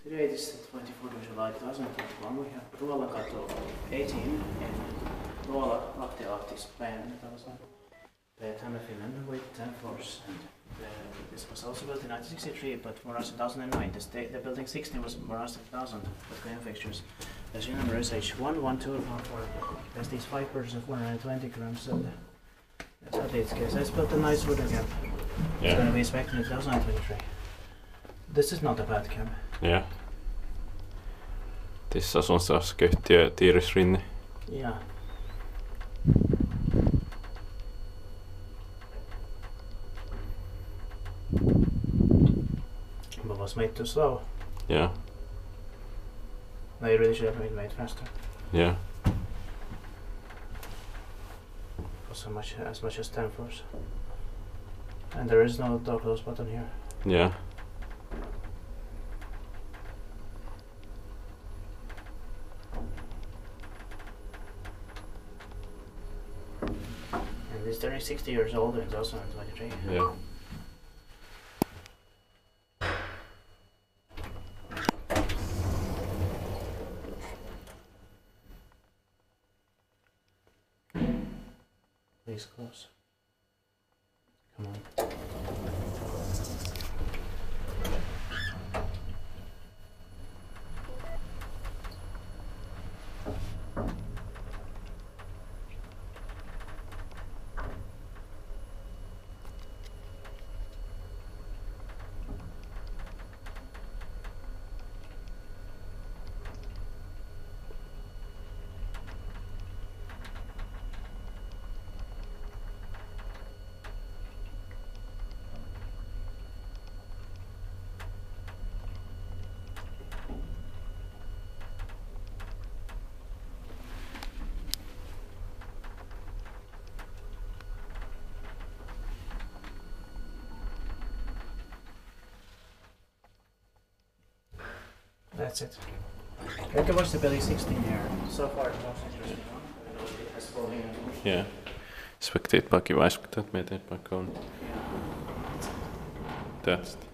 Today it is the 24th of July 2021. We have Ruolankatu 18 in Ruola, Lahti, Spain. That was Finland with 10 floors. And this was also built in 1963, but more as 2009. The building 16 was more as 2000 with Kone fixtures. The serial number is H1, 1, 2, 1, 4. There's these 5 persons of 120 grams. And that's how this case. It's built a nice wooden camp. It's going to be inspected in 2023. This is not a bad camp. Ja. Tässä on taas köttiä tiirisrinne. Ja. But was made too slow. Yeah. They really should have been made faster. Yeah. For as much as 10 floors. And there is no door close button here. Yeah. And it's turning 60 years old in 2023. Yeah. Please close. Come on. That's it. You can watch the building 16 here. So far it's most interesting one. Yeah. Spectate bara kiva, spectate med det bara kon. Tästä.